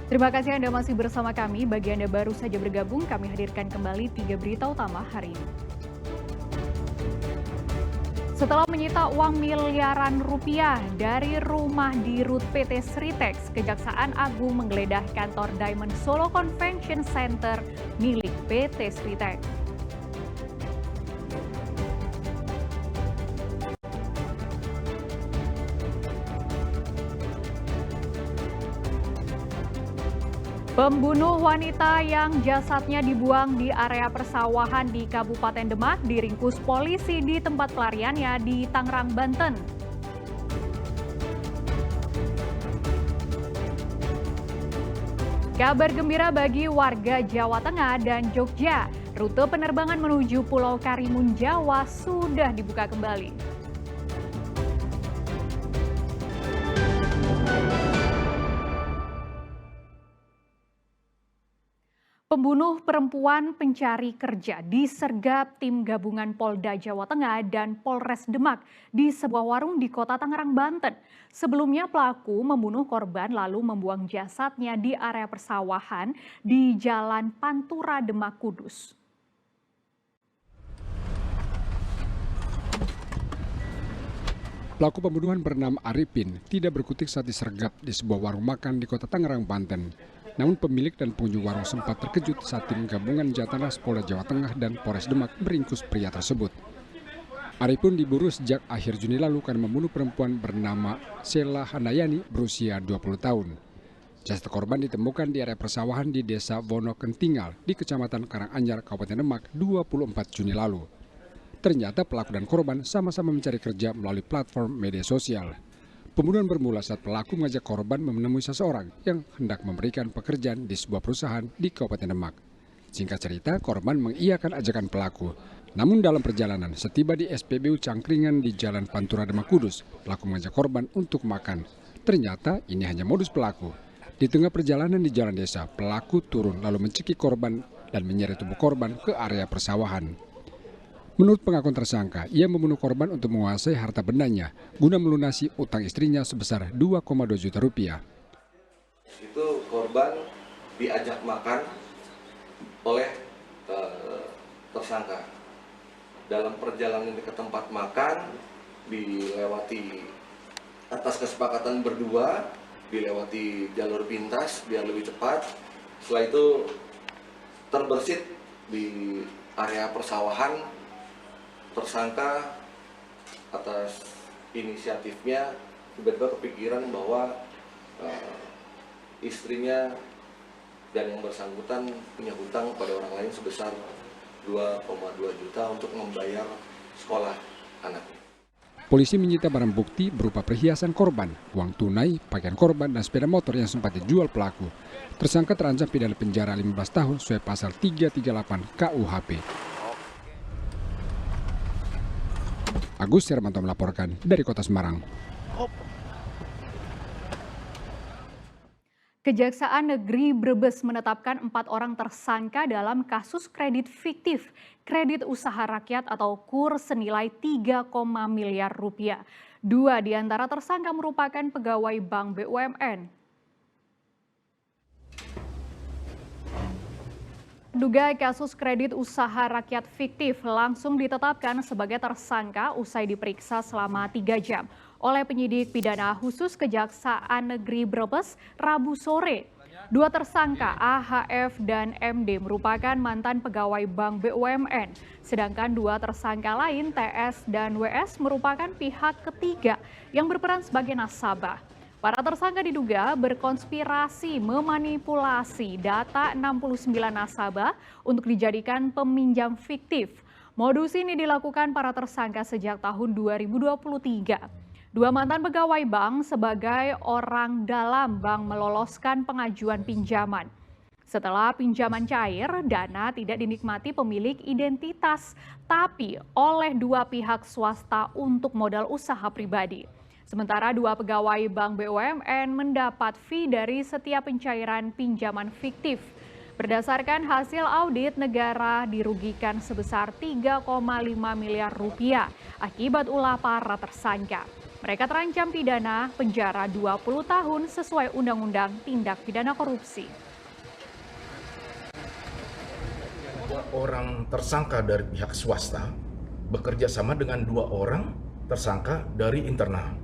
Terima kasih Anda masih bersama kami. Bagi Anda baru saja bergabung, kami hadirkan kembali 3 berita utama hari ini. Setelah menyita uang miliaran rupiah dari rumah di Rut PT Sritex, Kejaksaan Agung menggeledah kantor Diamond Solo Convention Center milik PT Sritex. Pembunuh wanita yang jasadnya dibuang di area persawahan di Kabupaten Demak diringkus polisi di tempat pelariannya di Tangerang, Banten. Kabar gembira bagi warga Jawa Tengah dan Jogja, rute penerbangan menuju Pulau Karimun Jawa sudah dibuka kembali. Pembunuh perempuan pencari kerja disergap tim gabungan Polda Jawa Tengah dan Polres Demak di sebuah warung di Kota Tangerang, Banten. Sebelumnya pelaku membunuh korban lalu membuang jasadnya di area persawahan di Jalan Pantura, Demak, Kudus. Pelaku pembunuhan bernama Arifin tidak berkutik saat disergap di sebuah warung makan di Kota Tangerang, Banten. Namun pemilik dan pengunjung warung sempat terkejut saat tim gabungan Jataras Polda Jawa Tengah dan Polres Demak meringkus pria tersebut. Arifin diburu sejak akhir Juni lalu karena membunuh perempuan bernama Sela Handayani berusia 20 tahun. Jasad korban ditemukan di area persawahan di Desa Wonokentingal di Kecamatan Karanganyar, Kabupaten Demak 24 Juni lalu. Ternyata pelaku dan korban sama-sama mencari kerja melalui platform media sosial. Pembunuhan bermula saat pelaku mengajak korban menemui seseorang yang hendak memberikan pekerjaan di sebuah perusahaan di Kabupaten Demak. Singkat cerita, korban mengiyakan ajakan pelaku. Namun dalam perjalanan, setiba di SPBU Cangkringan di Jalan Pantura, Demak, Kudus, pelaku mengajak korban untuk makan. Ternyata ini hanya modus pelaku. Di tengah perjalanan di jalan desa, pelaku turun lalu mencekik korban dan menyeret tubuh korban ke area persawahan. Menurut pengakuan tersangka, ia membunuh korban untuk menguasai harta bendanya guna melunasi utang istrinya sebesar 2,2 juta rupiah. Itu korban diajak makan oleh tersangka. Dalam perjalanan ke tempat makan, dilewati atas kesepakatan berdua, dilewati jalur pintas biar lebih cepat. Setelah itu terbersit di area persawahan. Tersangka atas inisiatifnya tiba-tiba kepikiran bahwa istrinya dan yang bersangkutan punya hutang pada orang lain sebesar 2,2 juta untuk membayar sekolah anaknya. Polisi menyita barang bukti berupa perhiasan korban, uang tunai, pakaian korban, dan sepeda motor yang sempat dijual pelaku. Tersangka terancam pidana penjara 15 tahun sesuai pasal 338 KUHP. Agus Hermanto melaporkan dari Kota Semarang. Kejaksaan Negeri Brebes menetapkan 4 orang tersangka dalam kasus kredit fiktif, kredit usaha rakyat atau KUR senilai 3, miliar rupiah. 2 di antara tersangka merupakan pegawai Bank BUMN. Duga kasus kredit usaha rakyat fiktif langsung ditetapkan sebagai tersangka usai diperiksa selama 3 jam oleh penyidik pidana khusus Kejaksaan Negeri Brebes Rabu sore. 2 tersangka AHF dan MD merupakan mantan pegawai Bank BUMN, sedangkan 2 tersangka lain TS dan WS merupakan pihak ketiga yang berperan sebagai nasabah. Para tersangka diduga berkonspirasi memanipulasi data 69 nasabah untuk dijadikan peminjam fiktif. Modus ini dilakukan para tersangka sejak tahun 2023. 2 mantan pegawai bank sebagai orang dalam bank meloloskan pengajuan pinjaman. Setelah pinjaman cair, dana tidak dinikmati pemilik identitas, tapi oleh 2 pihak swasta untuk modal usaha pribadi. Sementara 2 pegawai Bank BUMN mendapat fee dari setiap pencairan pinjaman fiktif. Berdasarkan hasil audit, negara dirugikan sebesar 3,5 miliar rupiah akibat ulah para tersangka. Mereka terancam pidana penjara 20 tahun sesuai Undang-Undang Tindak Pidana Korupsi. Orang tersangka dari pihak swasta bekerja sama dengan 2 orang tersangka dari internal.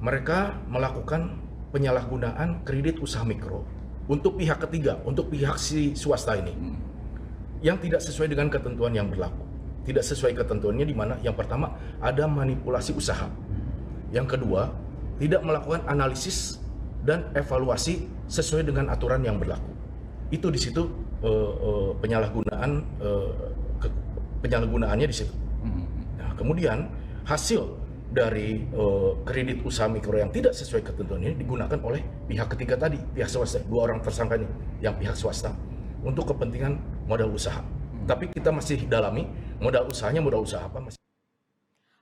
Mereka melakukan penyalahgunaan kredit usaha mikro untuk pihak ketiga, untuk pihak si swasta ini, yang tidak sesuai dengan ketentuan yang berlaku. Tidak sesuai ketentuannya, di mana yang pertama ada manipulasi usaha, yang kedua tidak melakukan analisis dan evaluasi sesuai dengan aturan yang berlaku. Itu di situ penyalahgunaannya di situ. Nah, kemudian hasil dari kredit usaha mikro yang tidak sesuai ketentuan ini digunakan oleh pihak ketiga tadi, pihak swasta, 2 orang tersangka ini, yang pihak swasta, untuk kepentingan modal usaha. Tapi kita masih dalami modal usahanya, modal usaha apa masih.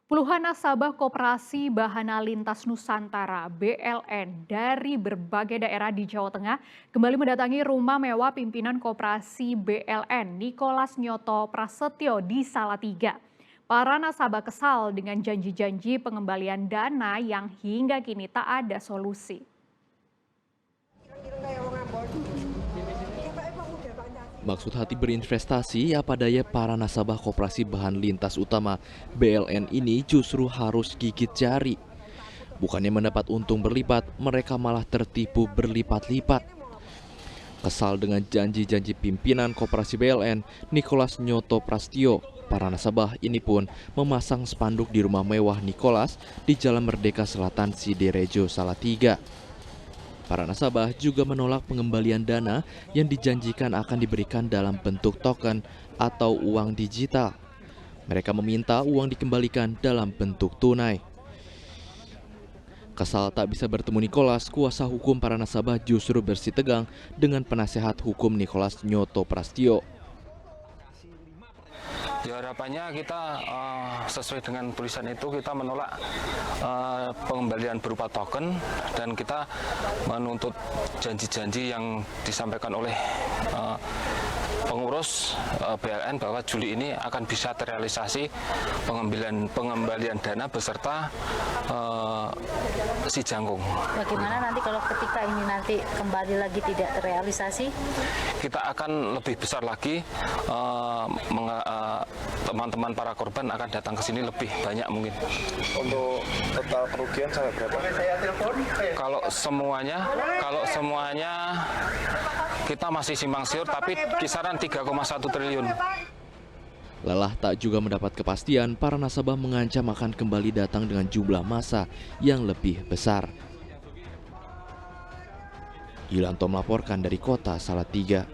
Puluhan nasabah Koperasi Bahana Lintas Nusantara (BLN) dari berbagai daerah di Jawa Tengah kembali mendatangi rumah mewah pimpinan Koperasi BLN Nicholas Nyoto Prasetyo di Salatiga. Para nasabah kesal dengan janji-janji pengembalian dana yang hingga kini tak ada solusi. Maksud hati berinvestasi, apa daya para nasabah Koperasi Bahan Lintas Utama BLN ini justru harus gigit jari. Bukannya mendapat untung berlipat, mereka malah tertipu berlipat-lipat. Kesal dengan janji-janji pimpinan Koperasi BLN Nicholas Nyoto Prasetyo, para nasabah ini pun memasang spanduk di rumah mewah Nicholas di Jalan Merdeka Selatan, Sidorejo, Salatiga. Para nasabah juga menolak pengembalian dana yang dijanjikan akan diberikan dalam bentuk token atau uang digital. Mereka meminta uang dikembalikan dalam bentuk tunai. Kesal tak bisa bertemu Nicholas, kuasa hukum para nasabah justru bersitegang dengan penasehat hukum Nicholas Nyoto Prasetyo. Ya, harapannya kita sesuai dengan tulisan itu, kita menolak pengembalian berupa token, dan kita menuntut janji-janji yang disampaikan oleh pengurus BLN bahwa Juli ini akan bisa terrealisasi pengembalian dana beserta si jangkung. Bagaimana nanti kalau ketika ini nanti kembali lagi tidak terrealisasi? Kita akan lebih besar lagi, teman-teman para korban akan datang ke sini lebih banyak mungkin. Untuk total kerugian sampai berapa? Kalau semuanya kita masih simpang siur, tapi kisaran 3,1 triliun. Lelah tak juga mendapat kepastian, para nasabah mengancam akan kembali datang dengan jumlah massa yang lebih besar. Yulianto melaporkan dari kota Salatiga.